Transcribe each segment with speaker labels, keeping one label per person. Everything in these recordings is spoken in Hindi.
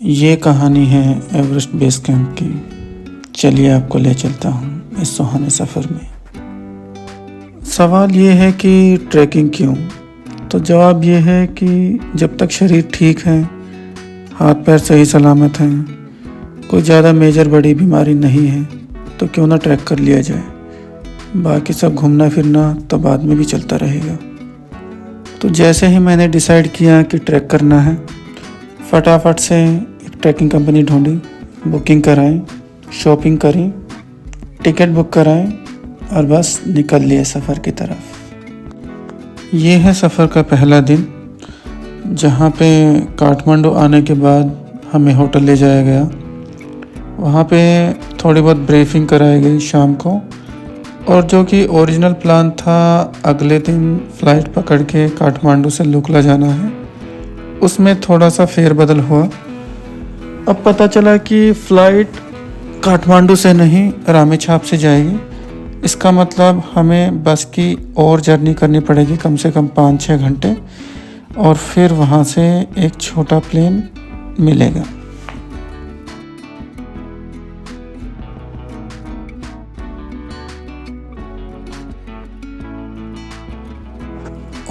Speaker 1: ये कहानी है एवरेस्ट बेस कैंप की। चलिए आपको ले चलता हूँ इस सुहाने सफ़र में। सवाल ये है कि ट्रैकिंग क्यों? तो जवाब ये है कि जब तक शरीर ठीक है, हाथ पैर सही सलामत हैं, कोई ज़्यादा मेजर बड़ी बीमारी नहीं है, तो क्यों ना ट्रैक कर लिया जाए। बाकी सब घूमना फिरना तो बाद में भी चलता रहेगा। तो जैसे ही मैंने डिसाइड किया कि ट्रैक करना है, फटाफट से एक ट्रैकिंग कंपनी ढूंढी, बुकिंग कराई, शॉपिंग करी, टिकट बुक कराएं और बस निकल लिए सफ़र की तरफ। ये है सफ़र का पहला दिन, जहाँ पे काठमांडू आने के बाद हमें होटल ले जाया गया। वहाँ पे थोड़ी बहुत ब्रीफिंग कराई गई शाम को, और जो कि ओरिजिनल प्लान था अगले दिन फ़्लाइट पकड़ के काठमांडू से लुकला जाना है, उसमें थोड़ा सा फेरबदल हुआ। अब पता चला कि फ़्लाइट काठमांडू से नहीं रामेछाप से जाएगी। इसका मतलब हमें बस की और जर्नी करनी पड़ेगी, कम से कम 5-6 घंटे, और फिर वहाँ से एक छोटा प्लेन मिलेगा।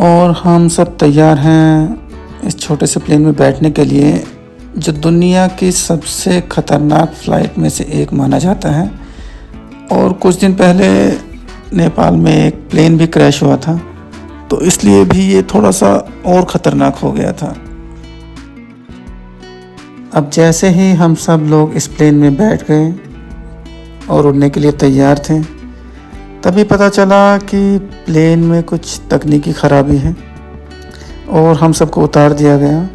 Speaker 1: और हम सब तैयार हैं इस छोटे से प्लेन में बैठने के लिए, जो दुनिया की सबसे ख़तरनाक फ़्लाइट में से एक माना जाता है। और कुछ दिन पहले नेपाल में एक प्लेन भी क्रैश हुआ था, तो इसलिए भी ये थोड़ा सा और ख़तरनाक हो गया था। अब जैसे ही हम सब लोग इस प्लेन में बैठ गए और उड़ने के लिए तैयार थे, तभी पता चला कि प्लेन में कुछ तकनीकी ख़राबी है और हम सबको उतार दिया गया।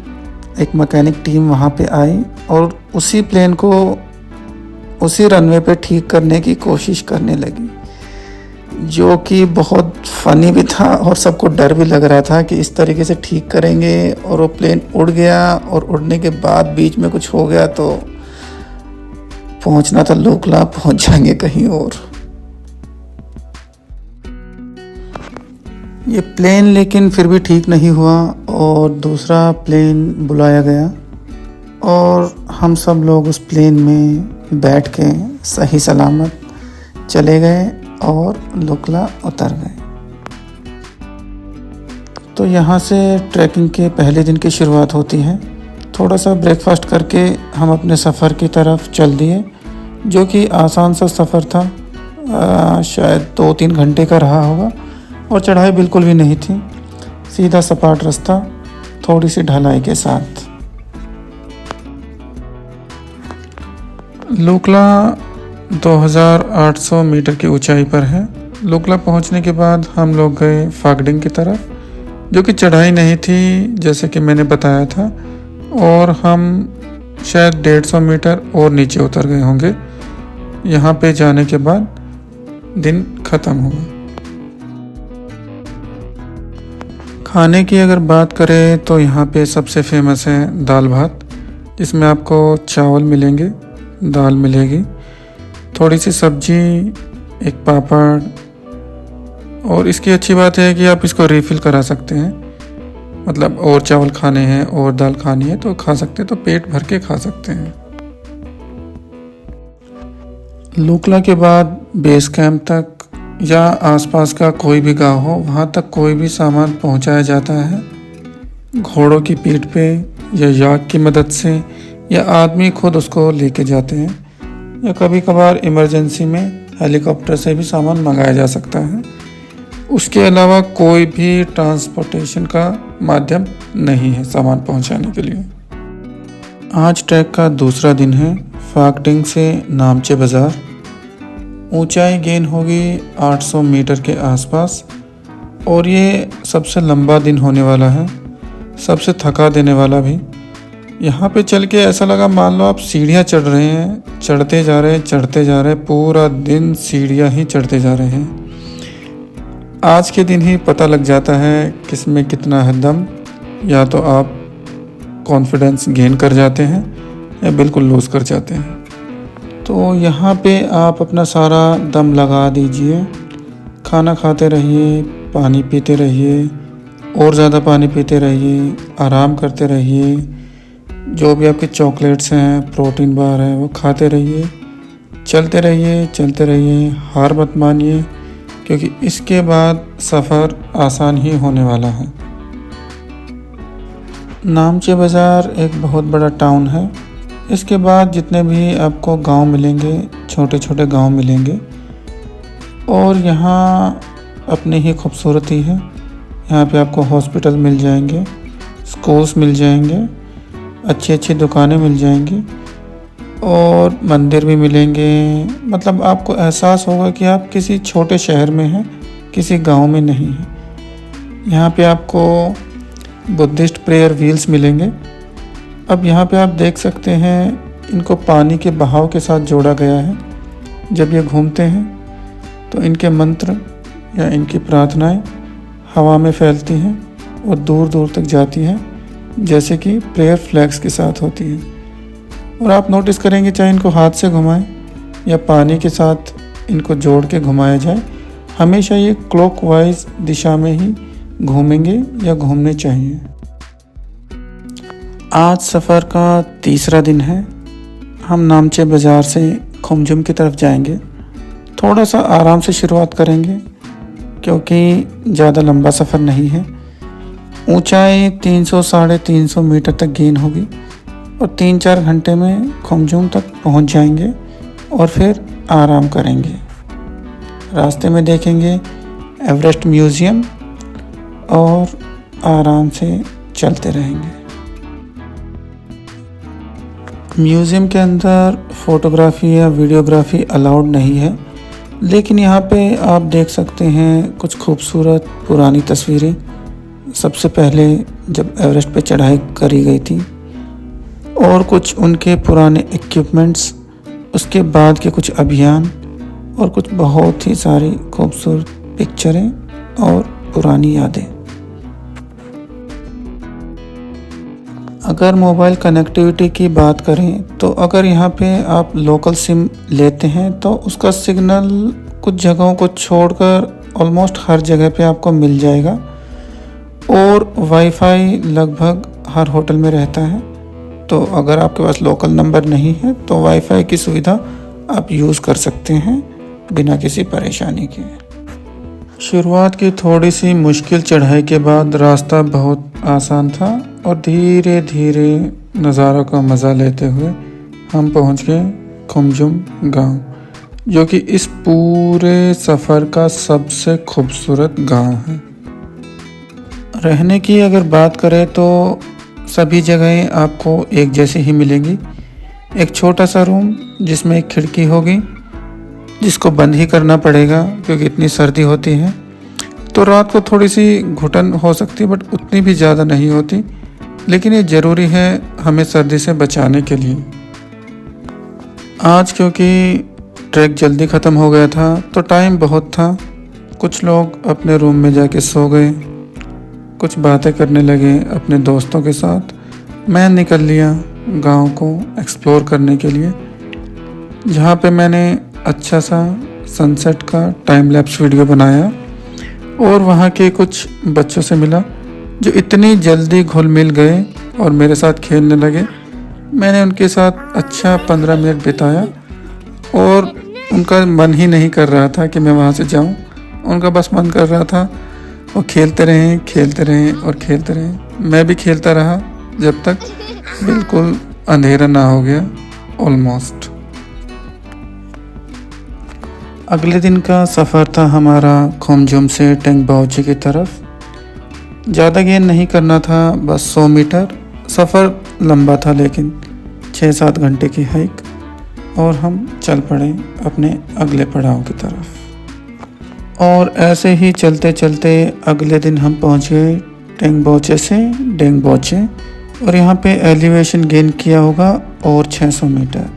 Speaker 1: एक मैकेनिक टीम वहाँ पे आई और उसी प्लेन को उसी रनवे पे ठीक करने की कोशिश करने लगी, जो कि बहुत फ़नी भी था और सबको डर भी लग रहा था कि इस तरीके से ठीक करेंगे और वो प्लेन उड़ गया, और उड़ने के बाद बीच में कुछ हो गया तो पहुँचना था लोकला, पहुँच जाएंगे कहीं और। ये प्लेन लेकिन फिर भी ठीक नहीं हुआ और दूसरा प्लेन बुलाया गया, और हम सब लोग उस प्लेन में बैठ के सही सलामत चले गए और लुकला उतर गए। तो यहाँ से ट्रैकिंग के पहले दिन की शुरुआत होती है। थोड़ा सा ब्रेकफास्ट करके हम अपने सफ़र की तरफ चल दिए, जो कि आसान सा सफ़र था। शायद 2-3 घंटे का रहा होगा, और चढ़ाई बिल्कुल भी नहीं थी, सीधा सपाट रास्ता थोड़ी सी ढलाई के साथ। लुकला 2800 मीटर की ऊंचाई पर है। लुकला पहुंचने के बाद हम लोग गए फागडिंग की तरफ, जो कि चढ़ाई नहीं थी जैसे कि मैंने बताया था, और हम शायद 150 मीटर और नीचे उतर गए होंगे। यहाँ पे जाने के बाद दिन ख़त्म हुआ। खाने की अगर बात करें तो यहाँ पे सबसे फेमस है दाल भात, जिसमें आपको चावल मिलेंगे, दाल मिलेगी, थोड़ी सी सब्जी, एक पापड़, और इसकी अच्छी बात है कि आप इसको रिफ़िल करा सकते हैं। मतलब और चावल खाने हैं और दाल खानी है तो खा सकते हैं, तो पेट भर के खा सकते हैं। लुकला के बाद बेस कैंप तक या आसपास का कोई भी गांव हो, वहाँ तक कोई भी सामान पहुँचाया जाता है घोड़ों की पीठ पे, या याक की मदद से, या आदमी खुद उसको लेके जाते हैं, या कभी कभार इमरजेंसी में हेलीकॉप्टर से भी सामान मंगाया जा सकता है। उसके अलावा कोई भी ट्रांसपोर्टेशन का माध्यम नहीं है सामान पहुँचाने के लिए। आज ट्रैक का दूसरा दिन है। फागडिंग से नामचे बाज़ार। ऊंचाई गेन होगी 800 मीटर के आसपास, और ये सबसे लंबा दिन होने वाला है, सबसे थका देने वाला भी। यहाँ पे चल के ऐसा लगा मान लो आप सीढ़ियाँ चढ़ रहे हैं, चढ़ते जा रहे हैं, पूरा दिन सीढ़ियाँ ही चढ़ते जा रहे हैं। आज के दिन ही पता लग जाता है किसमें कितना है दम। या तो आप कॉन्फिडेंस गेन कर जाते हैं या बिल्कुल लूज़ कर जाते हैं। तो यहाँ पे आप अपना सारा दम लगा दीजिए, खाना खाते रहिए, पानी पीते रहिए, और ज़्यादा पानी पीते रहिए, आराम करते रहिए, जो भी आपके चॉकलेट्स हैं, प्रोटीन बार है, वो खाते रहिए, चलते रहिए, चलते रहिए, हार मत मानिए, क्योंकि इसके बाद सफ़र आसान ही होने वाला है। नामचे बाज़ार एक बहुत बड़ा टाउन है। इसके बाद जितने भी आपको गांव मिलेंगे, छोटे छोटे गांव मिलेंगे, और यहाँ अपनी ही खूबसूरती है। यहाँ पे आपको हॉस्पिटल मिल जाएंगे, स्कूल्स मिल जाएंगे, अच्छी अच्छी दुकानें मिल जाएंगी और मंदिर भी मिलेंगे। मतलब आपको एहसास होगा कि आप किसी छोटे शहर में हैं, किसी गांव में नहीं हैं। यहाँ पे आपको बुद्धिस्ट प्रेयर व्हील्स मिलेंगे। अब यहाँ पे आप देख सकते हैं, इनको पानी के बहाव के साथ जोड़ा गया है। जब ये घूमते हैं तो इनके मंत्र या इनकी प्रार्थनाएं हवा में फैलती हैं और दूर दूर तक जाती हैं, जैसे कि प्रेयर फ्लैग्स के साथ होती हैं। और आप नोटिस करेंगे, चाहे इनको हाथ से घुमाएं या पानी के साथ इनको जोड़ के घुमाया जाए, हमेशा ये क्लॉकवाइज दिशा में ही घूमेंगे या घूमने चाहिए। आज सफ़र का तीसरा दिन है। हम नामचे बाज़ार से खुमजुम की तरफ जाएंगे। थोड़ा सा आराम से शुरुआत करेंगे क्योंकि ज़्यादा लंबा सफ़र नहीं है। ऊंचाई 300 साढ़े 300 मीटर तक गेन होगी और 3-4 घंटे में खुमजुम तक पहुंच जाएंगे और फिर आराम करेंगे। रास्ते में देखेंगे एवरेस्ट म्यूज़ियम और आराम से चलते रहेंगे। म्यूज़ियम के अंदर फ़ोटोग्राफ़ी या वीडियोग्राफ़ी अलाउड नहीं है, लेकिन यहाँ पे आप देख सकते हैं कुछ खूबसूरत पुरानी तस्वीरें। सबसे पहले जब एवरेस्ट पे चढ़ाई करी गई थी, और कुछ उनके पुराने इक्विपमेंट्स, उसके बाद के कुछ अभियान और कुछ बहुत ही सारी खूबसूरत पिक्चरें और पुरानी यादें। अगर मोबाइल कनेक्टिविटी की बात करें तो अगर यहाँ पे आप लोकल सिम लेते हैं तो उसका सिग्नल कुछ जगहों को छोड़कर ऑलमोस्ट हर जगह पे आपको मिल जाएगा, और वाईफाई लगभग हर होटल में रहता है। तो अगर आपके पास लोकल नंबर नहीं है तो वाईफाई की सुविधा आप यूज़ कर सकते हैं बिना किसी परेशानी के। शुरुआत की थोड़ी सी मुश्किल चढ़ाई के बाद रास्ता बहुत आसान था और धीरे धीरे नज़ारों का मज़ा लेते हुए हम पहुंच गए खुमजुम गांव, जो कि इस पूरे सफ़र का सबसे खूबसूरत गांव है। रहने की अगर बात करें तो सभी जगहें आपको एक जैसी ही मिलेंगी। एक छोटा सा रूम जिसमें एक खिड़की होगी, जिसको बंद ही करना पड़ेगा क्योंकि इतनी सर्दी होती है। तो रात को थोड़ी सी घुटन हो सकती है, बट उतनी भी ज़्यादा नहीं होती, लेकिन ये ज़रूरी है हमें सर्दी से बचाने के लिए। आज क्योंकि ट्रैक जल्दी ख़त्म हो गया था तो टाइम बहुत था। कुछ लोग अपने रूम में जाके सो गए, कुछ बातें करने लगे अपने दोस्तों के साथ। मैं निकल लिया गांव को एक्सप्लोर करने के लिए, जहां पे मैंने अच्छा सा सनसेट का टाइम लैप्स वीडियो बनाया और वहाँ के कुछ बच्चों से मिला जो इतनी जल्दी घुल मिल गए और मेरे साथ खेलने लगे। मैंने उनके साथ अच्छा 15 मिनट बिताया और उनका मन ही नहीं कर रहा था कि मैं वहाँ से जाऊँ। उनका बस मन कर रहा था वो खेलते रहें और खेलते रहें। मैं भी खेलता रहा जब तक बिल्कुल अंधेरा ना हो गया ऑलमोस्ट। अगले दिन का सफ़र था हमारा खुमजुम से टेंगबाओची की तरफ। ज़्यादा गेन नहीं करना था, बस 100 मीटर। सफ़र लंबा था लेकिन 6-7 घंटे की हाइक, और हम चल पड़े अपने अगले पड़ाव की तरफ। और ऐसे ही चलते चलते अगले दिन हम पहुँच गए टेंगबाओचे से डेंगबाओचे, और यहाँ पे एलिवेशन गेन किया होगा और 600 मीटर।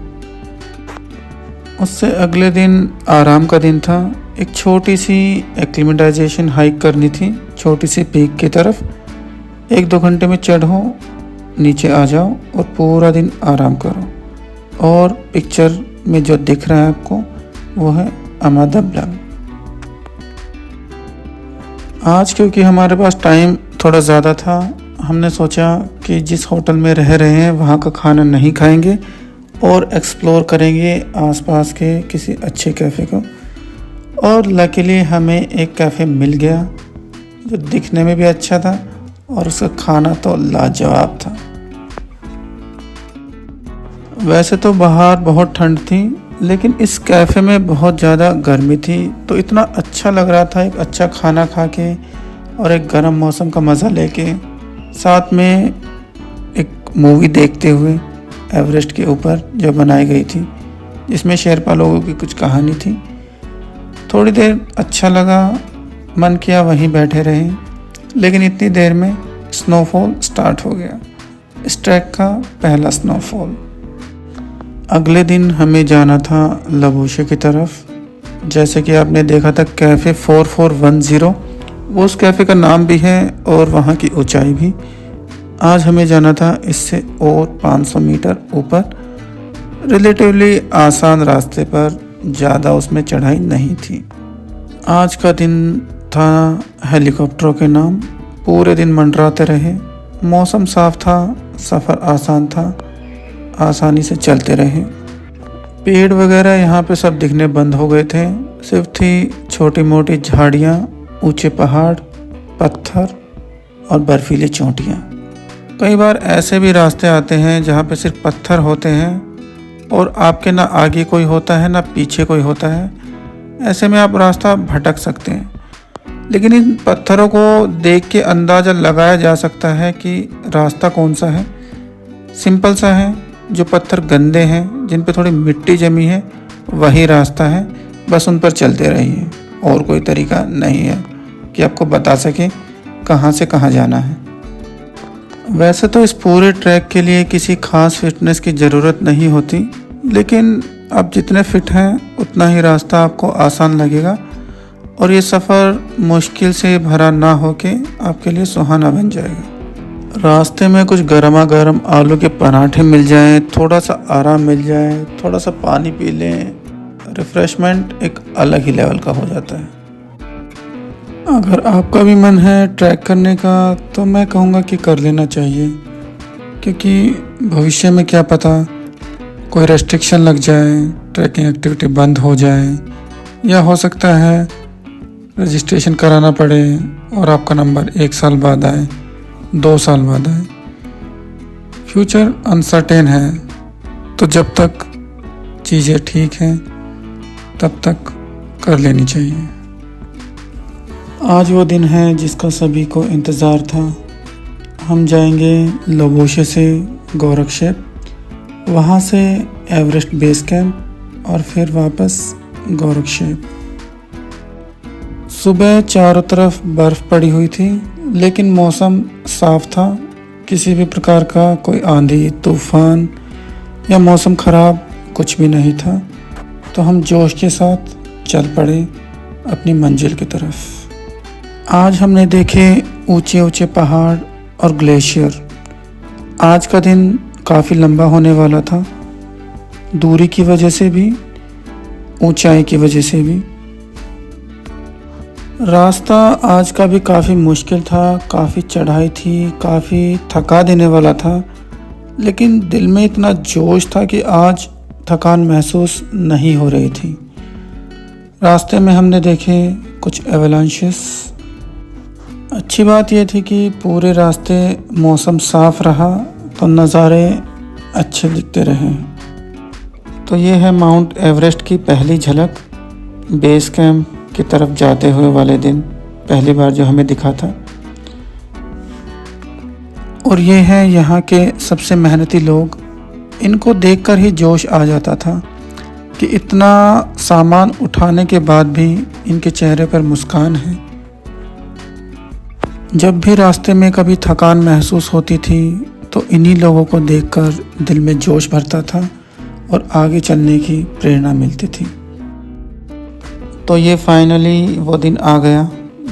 Speaker 1: उससे अगले दिन आराम का दिन था। एक छोटी सी एक्लिमेटाइजेशन हाइक करनी थी, छोटी सी पीक की तरफ। 1-2 घंटे में चढ़ो, नीचे आ जाओ और पूरा दिन आराम करो। और पिक्चर में जो दिख रहा है आपको वो है अमादब्लम। आज क्योंकि हमारे पास टाइम थोड़ा ज़्यादा था, हमने सोचा कि जिस होटल में रह रहे हैं वहाँ का खाना नहीं खाएंगे और एक्सप्लोर करेंगे आसपास के किसी अच्छे कैफ़े को। और लकीली हमें एक कैफ़े मिल गया जो दिखने में भी अच्छा था और उसका खाना तो लाजवाब था। वैसे तो बाहर बहुत ठंड थी, लेकिन इस कैफ़े में बहुत ज़्यादा गर्मी थी, तो इतना अच्छा लग रहा था एक अच्छा खाना खा के और एक गर्म मौसम का मज़ा लेके, साथ में एक मूवी देखते हुए एवरेस्ट के ऊपर जो बनाई गई थी, जिसमें शेरपा लोगों की कुछ कहानी थी। थोड़ी देर अच्छा लगा, मन किया वहीं बैठे रहे, लेकिन इतनी देर में स्नोफॉल स्टार्ट हो गया, इस ट्रैक का पहला स्नोफॉल। अगले दिन हमें जाना था लबोशे की तरफ। जैसे कि आपने देखा था कैफ़े 4410, वो उस कैफ़े का नाम भी है और वहाँ की ऊंचाई भी। आज हमें जाना था इससे और 500 मीटर ऊपर, रिलेटिवली आसान रास्ते पर, ज़्यादा उसमें चढ़ाई नहीं थी। आज का दिन था हेलीकॉप्टरों के नाम। पूरे दिन मंडराते रहे, मौसम साफ था, सफ़र आसान था, आसानी से चलते रहे। पेड़ वगैरह यहाँ पे सब दिखने बंद हो गए थे, सिर्फ थी छोटी मोटी झाड़ियाँ, ऊंचे पहाड़, पत्थर और बर्फीली चोटियाँ। कई बार ऐसे भी रास्ते आते हैं जहाँ पे सिर्फ पत्थर होते हैं और आपके ना आगे कोई होता है ना पीछे कोई होता है। ऐसे में आप रास्ता भटक सकते हैं, लेकिन इन पत्थरों को देख के अंदाज़ा लगाया जा सकता है कि रास्ता कौन सा है। सिंपल सा है, जो पत्थर गंदे हैं, जिन पे थोड़ी मिट्टी जमी है, वही रास्ता है, बस उन पर चलते रहिए। और कोई तरीका नहीं है कि आपको बता सके कहाँ से कहाँ जाना है। वैसे तो इस पूरे ट्रैक के लिए किसी खास फिटनेस की ज़रूरत नहीं होती, लेकिन आप जितने फिट हैं उतना ही रास्ता आपको आसान लगेगा और ये सफ़र मुश्किल से भरा ना होके आपके लिए सुहाना बन जाएगा। रास्ते में कुछ गर्मा गर्म आलू के पराठे मिल जाएं, थोड़ा सा आराम मिल जाए, थोड़ा सा पानी पी लें, रिफ़्रेशमेंट एक अलग ही लेवल का हो जाता है। अगर आपका भी मन है ट्रैक करने का तो मैं कहूँगा कि कर लेना चाहिए, क्योंकि भविष्य में क्या पता कोई रेस्ट्रिक्शन लग जाए, ट्रैकिंग एक्टिविटी बंद हो जाए, या हो सकता है रजिस्ट्रेशन कराना पड़े और आपका नंबर 1 साल बाद आए, 2 साल बाद आए। फ्यूचर अनसर्टेन है, तो जब तक चीज़ें ठीक हैं तब तक कर लेनी चाहिए। आज वो दिन है जिसका सभी को इंतज़ार था। हम जाएंगे लबोशे से गोरखशेप, वहाँ से एवरेस्ट बेस कैंप और फिर वापस गोरखशेप। सुबह चारों तरफ बर्फ़ पड़ी हुई थी, लेकिन मौसम साफ था। किसी भी प्रकार का कोई आंधी तूफान या मौसम ख़राब कुछ भी नहीं था, तो हम जोश के साथ चल पड़े अपनी मंजिल की तरफ। आज हमने देखे ऊंचे ऊंचे पहाड़ और ग्लेशियर। आज का दिन काफ़ी लंबा होने वाला था, दूरी की वजह से भी, ऊंचाई की वजह से भी। रास्ता आज का भी काफ़ी मुश्किल था, काफ़ी चढ़ाई थी, काफ़ी थका देने वाला था, लेकिन दिल में इतना जोश था कि आज थकान महसूस नहीं हो रही थी। रास्ते में हमने देखे कुछ एवलांचेस। अच्छी बात यह थी कि पूरे रास्ते मौसम साफ रहा तो नज़ारे अच्छे दिखते रहे। तो ये है माउंट एवरेस्ट की पहली झलक, बेस कैंप की तरफ जाते हुए वाले दिन, पहली बार जो हमें दिखा था। और ये हैं यहाँ के सबसे मेहनती लोग। इनको देखकर ही जोश आ जाता था कि इतना सामान उठाने के बाद भी इनके चेहरे पर मुस्कान है। जब भी रास्ते में कभी थकान महसूस होती थी तो इन्हीं लोगों को देखकर दिल में जोश भरता था और आगे चलने की प्रेरणा मिलती थी। तो ये फाइनली वो दिन आ गया,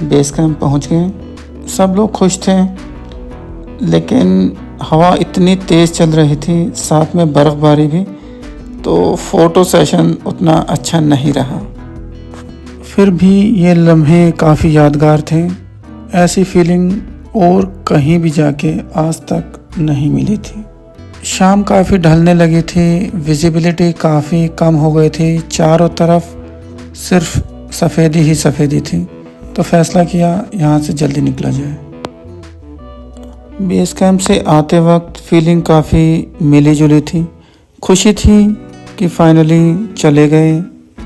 Speaker 1: बेस कैंप पहुँच गए। सब लोग खुश थे, लेकिन हवा इतनी तेज़ चल रही थी, साथ में बर्फ़बारी भी, तो फ़ोटो सेशन उतना अच्छा नहीं रहा। फिर भी ये लम्हे काफ़ी यादगार थे। ऐसी फीलिंग और कहीं भी जाके आज तक नहीं मिली थी। शाम काफ़ी ढलने लगी थी, विजिबिलिटी काफ़ी कम हो गई थी, चारों तरफ सिर्फ सफ़ेदी ही सफ़ेदी थी। तो फैसला किया यहाँ से जल्दी निकला जाए। बेस कैंप से आते वक्त फीलिंग काफ़ी मिली जुली थी। खुशी थी कि फाइनली चले गए,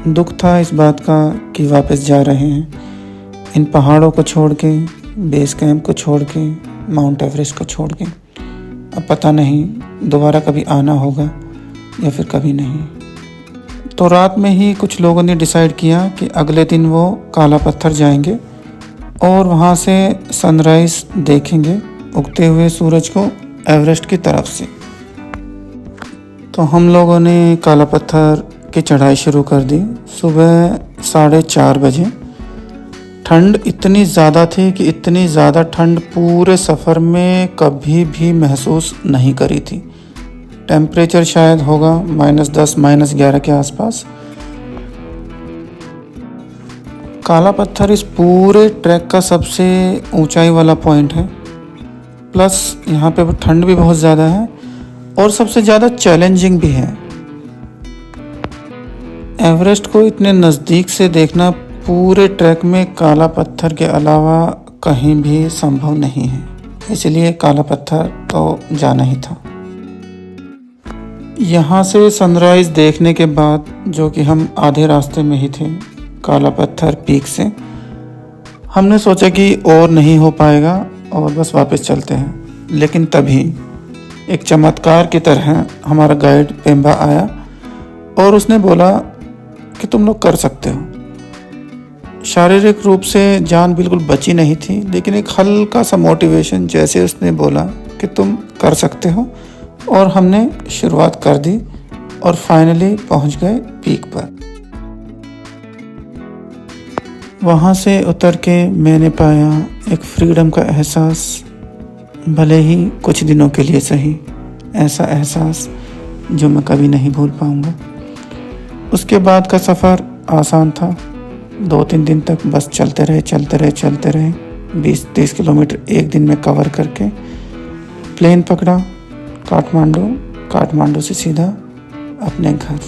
Speaker 1: दुख था इस बात का कि वापस जा रहे हैं, इन पहाड़ों को छोड़ के, बेस कैंप को छोड़ के, माउंट एवरेस्ट को छोड़ के। अब पता नहीं दोबारा कभी आना होगा या फिर कभी नहीं। तो रात में ही कुछ लोगों ने डिसाइड किया कि अगले दिन वो काला पत्थर जाएंगे और वहाँ से सनराइज़ देखेंगे उगते हुए सूरज को एवरेस्ट की तरफ से। तो हम लोगों ने काला पत्थर की चढ़ाई शुरू कर दी सुबह 4:30 बजे। ठंड इतनी ज़्यादा थी कि इतनी ज़्यादा ठंड पूरे सफ़र में कभी भी महसूस नहीं करी थी। टेम्परेचर शायद होगा -10 -11 के आसपास। काला पत्थर इस पूरे ट्रैक का सबसे ऊंचाई वाला पॉइंट है, प्लस यहाँ पे ठंड भी बहुत ज़्यादा है और सबसे ज़्यादा चैलेंजिंग भी है। एवरेस्ट को इतने नज़दीक से देखना पूरे ट्रैक में काला पत्थर के अलावा कहीं भी संभव नहीं है, इसलिए काला पत्थर तो जाना ही था। यहाँ से सनराइज़ देखने के बाद, जो कि हम आधे रास्ते में ही थे काला पत्थर पीक से, हमने सोचा कि और नहीं हो पाएगा और बस वापस चलते हैं। लेकिन तभी एक चमत्कार की तरह हमारा गाइड पेम्बा आया और उसने बोला कि तुम लोग कर सकते हो। शारीरिक रूप से जान बिल्कुल बची नहीं थी, लेकिन एक हल्का सा मोटिवेशन जैसे उसने बोला कि तुम कर सकते हो, और हमने शुरुआत कर दी और फाइनली पहुंच गए पीक पर। वहाँ से उतर के मैंने पाया एक फ्रीडम का एहसास, भले ही कुछ दिनों के लिए सही, ऐसा एहसास जो मैं कभी नहीं भूल पाऊँगा। उसके बाद का सफ़र आसान था। 2-3 दिन तक बस चलते रहे 20-30 किलोमीटर एक दिन में कवर करके प्लेन पकड़ा काठमांडू से सीधा अपने घर।